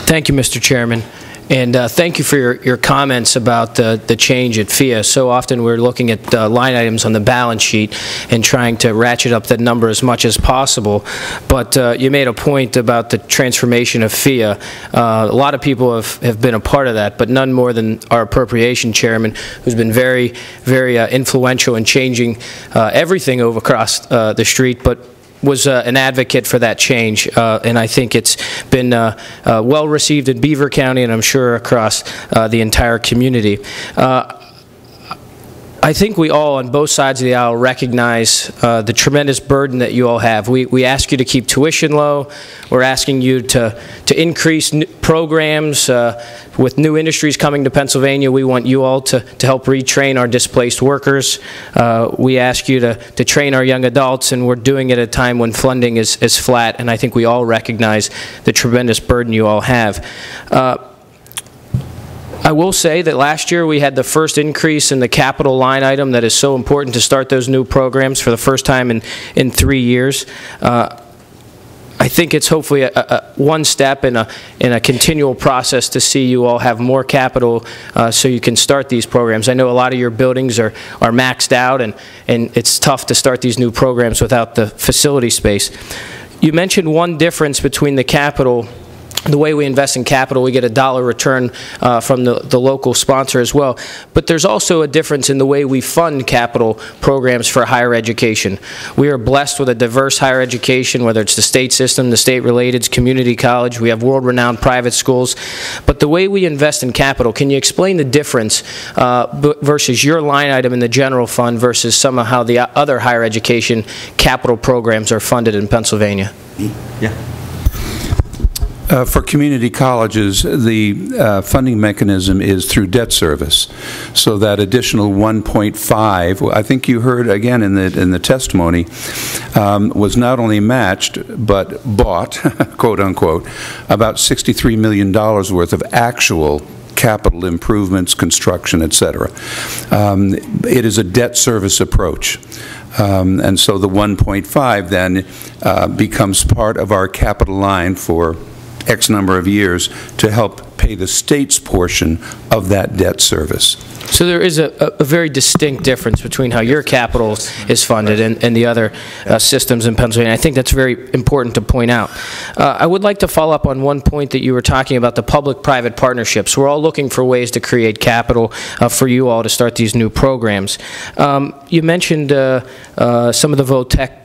Thank you, Mr. Chairman. And thank you for your comments about the change at FIA. So often we're looking at line items on the balance sheet and trying to ratchet up that number as much as possible. But you made a point about the transformation of FIA. A lot of people have been a part of that, but none more than our appropriation chairman, who's been very, very influential in changing everything over across the street, but was an advocate for that change, and I think it's been well received in Beaver County, and I'm sure across the entire community. I think we all, on both sides of the aisle, recognize the tremendous burden that you all have. We ask you to keep tuition low. We're asking you to increase programs with new industries coming to Pennsylvania. We want you all to help retrain our displaced workers. We ask you to train our young adults, and we're doing it at a time when funding is flat, and I think we all recognize the tremendous burden you all have. I will say that last year we had the first increase in the capital line item that is so important to start those new programs for the first time in 3 years. I think it's hopefully one step in a continual process to see you all have more capital so you can start these programs. I know a lot of your buildings are maxed out, and it's tough to start these new programs without the facility space. You mentioned one difference between the capital. The way we invest in capital, we get a dollar return from the local sponsor as well. But there's also a difference in the way we fund capital programs for higher education. We are blessed with a diverse higher education, whether it's the state system, the state-related, community college. We have world-renowned private schools. But the way we invest in capital, can you explain the difference versus your line item in the general fund versus some of how the other higher education capital programs are funded in Pennsylvania? Yeah. For community colleges, the funding mechanism is through debt service. So that additional 1.5, I think you heard again in the testimony, was not only matched but bought, quote unquote, about $63 million worth of actual capital improvements, construction, etc. It is a debt service approach. And so the 1.5 then becomes part of our capital line for X number of years to help pay the state's portion of that debt service. So there is a very distinct difference between how your capital is funded and the other systems in Pennsylvania. I think that's very important to point out. I would like to follow up on one point that you were talking about, the public-private partnerships. We're all looking for ways to create capital for you all to start these new programs. You mentioned some of the VOTEC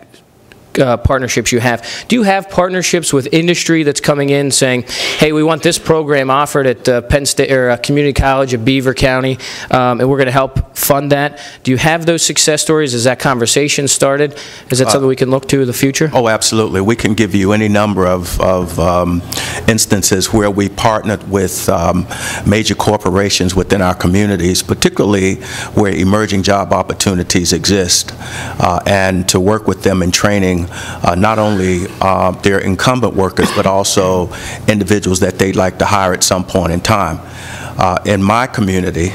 partnerships you have. Do you have partnerships with industry that's coming in saying, hey, we want this program offered at Penn State or Community College of Beaver County, and we're going to help fund that? Do you have those success stories? Has that conversation started? Is that something we can look to in the future? Oh, absolutely. We can give you any number of instances where we partnered with major corporations within our communities, particularly where emerging job opportunities exist, and to work with them in training not only their incumbent workers, but also individuals that they'd like to hire at some point in time. In my community,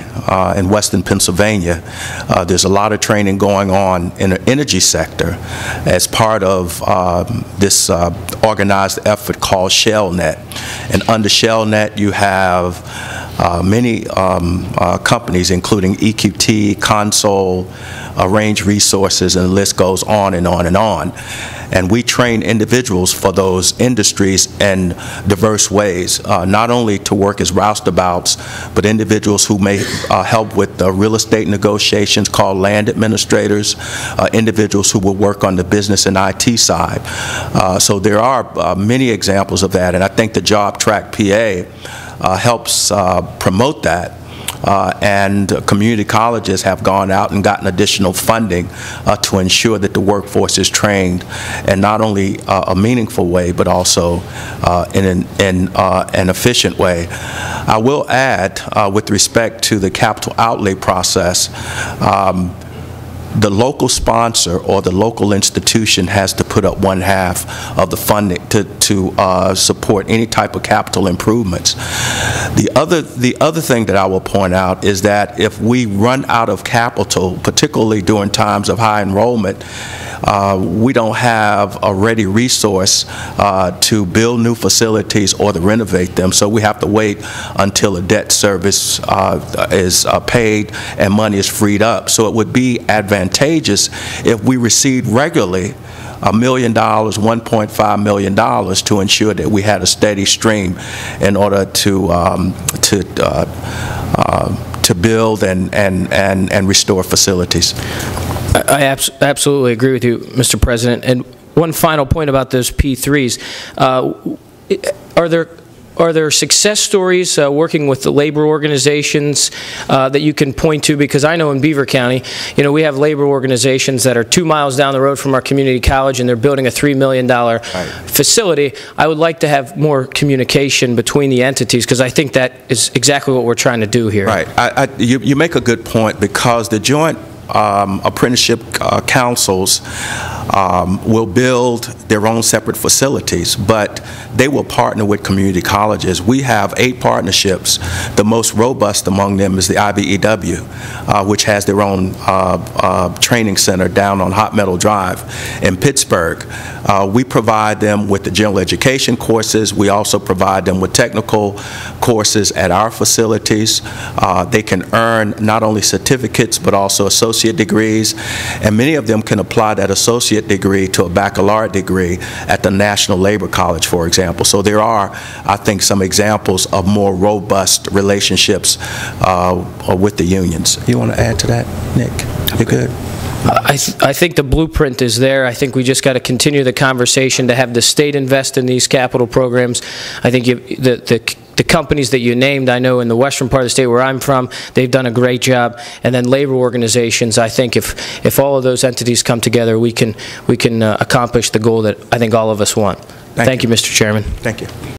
in Western Pennsylvania, there's a lot of training going on in the energy sector as part of this organized effort called ShellNet. And under ShellNet, you have many companies, including EQT, Console, Range Resources, and the list goes on and on and on. And we train individuals for those industries in diverse ways, not only to work as roustabouts, but individuals who may help with real estate negotiations called land administrators, individuals who will work on the business and IT side. So there are many examples of that, and I think the Job Track PA helps promote that. And community colleges have gone out and gotten additional funding to ensure that the workforce is trained in not only a meaningful way, but also in an efficient way. I will add, with respect to the capital outlay process, the local sponsor or the local institution has to put put up 1/2 of the funding to support any type of capital improvements. The other thing that I will point out is that if we run out of capital, particularly during times of high enrollment, we don't have a ready resource to build new facilities or to renovate them, so we have to wait until a debt service is paid and money is freed up. So it would be advantageous if we received regularly $1 million, $1.5 million to ensure that we had a steady stream in order to build and restore facilities. I absolutely agree with you, Mr. President. And one final point about those P3s. Are there success stories working with the labor organizations that you can point to? Because I know in Beaver County, you know, we have labor organizations that are 2 miles down the road from our community college, and they're building a $3 million facility. I would like to have more communication between the entities, because I think that is exactly what we're trying to do here. Right. You make a good point, because the joint apprenticeship councils will build their own separate facilities, but they will partner with community colleges. We have 8 partnerships. The most robust among them is the IBEW, which has their own training center down on Hot Metal Drive in Pittsburgh. We provide them with the general education courses. We also provide them with technical courses at our facilities. They can earn not only certificates but also associate degrees, and many of them can apply that associate degree to a baccalaureate degree at the National Labor College, for example. So there are, I think, some examples of more robust relationships with the unions. You want to add to that, Nick? You're good. I think the blueprint is there. I think we just got to continue the conversation to have the state invest in these capital programs. I think the companies that you named, I know in the western part of the state where I'm from, they've done a great job. And then labor organizations, I think if all of those entities come together, we can accomplish the goal that I think all of us want. Thank you, Mr. Chairman. Thank you.